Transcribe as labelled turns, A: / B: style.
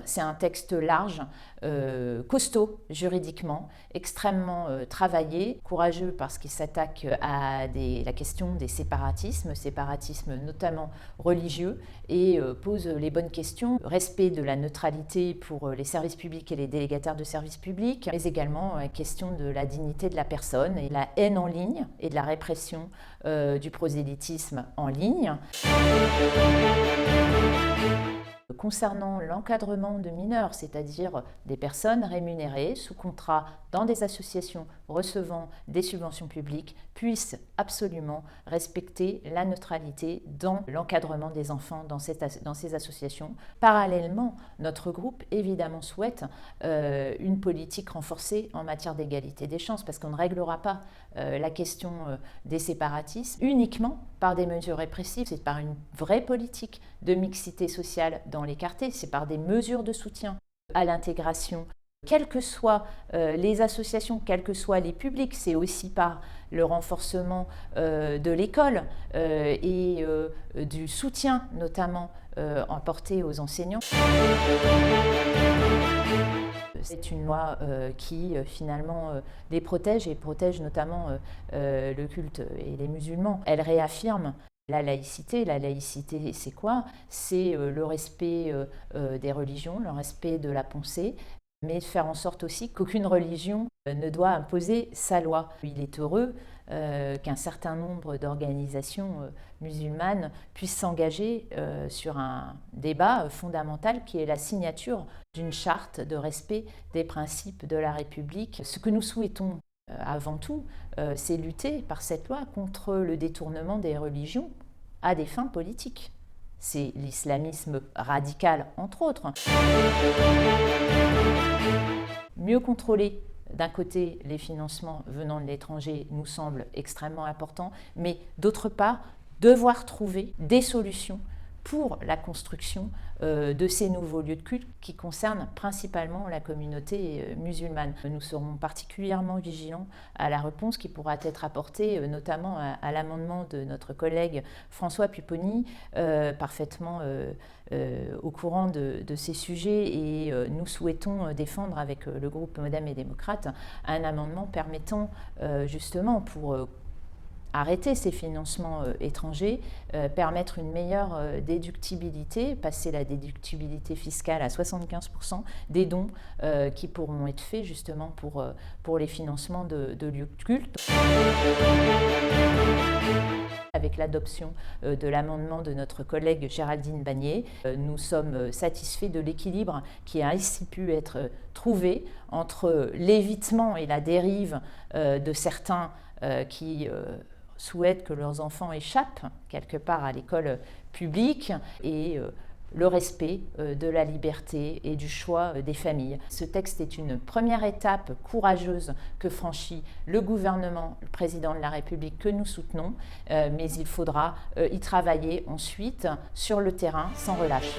A: C'est un texte large, costaud juridiquement, extrêmement travaillé, courageux parce qu'il s'attaque à la question des séparatismes notamment religieux, et pose les bonnes questions. Respect de la neutralité pour les services publics et les délégataires de services publics, mais également la question de la dignité de la personne et la haine en ligne et de la répression du prosélytisme en ligne. Concernant l'encadrement de mineurs, c'est-à-dire des personnes rémunérées sous contrat dans des associations recevant des subventions publiques, puissent absolument respecter la neutralité dans l'encadrement des enfants dans ces associations. Parallèlement, notre groupe évidemment souhaite une politique renforcée en matière d'égalité des chances, parce qu'on ne réglera pas la question des séparatistes uniquement par des mesures répressives, c'est par une vraie politique de mixité sociale dans les quartiers, c'est par des mesures de soutien à l'intégration, quelles que soient les associations, quels que soient les publics, c'est aussi par le renforcement de l'école et du soutien notamment apporté aux enseignants. C'est une loi qui finalement les protège et protège notamment le culte et les musulmans. Elle réaffirme la laïcité. La laïcité, c'est quoi? C'est le respect des religions, le respect de la pensée, mais faire en sorte aussi qu'aucune religion ne doit imposer sa loi. Il est heureux qu'un certain nombre d'organisations musulmanes puissent s'engager sur un débat fondamental qui est la signature d'une charte de respect des principes de la République. Ce que nous souhaitons avant tout, c'est lutter par cette loi contre le détournement des religions à des fins politiques. C'est l'islamisme radical, entre autres. Mieux contrôler, d'un côté, les financements venant de l'étranger nous semble extrêmement important, mais d'autre part, devoir trouver des solutions pour la construction de ces nouveaux lieux de culte qui concernent principalement la communauté musulmane. Nous serons particulièrement vigilants à la réponse qui pourra être apportée, notamment à l'amendement de notre collègue François Pupponi, parfaitement au courant de ces sujets, et nous souhaitons défendre avec le groupe Modem et Démocrate un amendement permettant justement pour arrêter ces financements étrangers, permettre une meilleure déductibilité, passer la déductibilité fiscale à 75% des dons qui pourront être faits justement pour les financements de lieux de culte. Avec l'adoption de l'amendement de notre collègue Géraldine Bannier, nous sommes satisfaits de l'équilibre qui a ainsi pu être trouvé entre l'évitement et la dérive de certains qui souhaitent que leurs enfants échappent quelque part à l'école publique et le respect de la liberté et du choix des familles. Ce texte est une première étape courageuse que franchit le gouvernement, le président de la République que nous soutenons, mais il faudra y travailler ensuite sur le terrain sans relâche.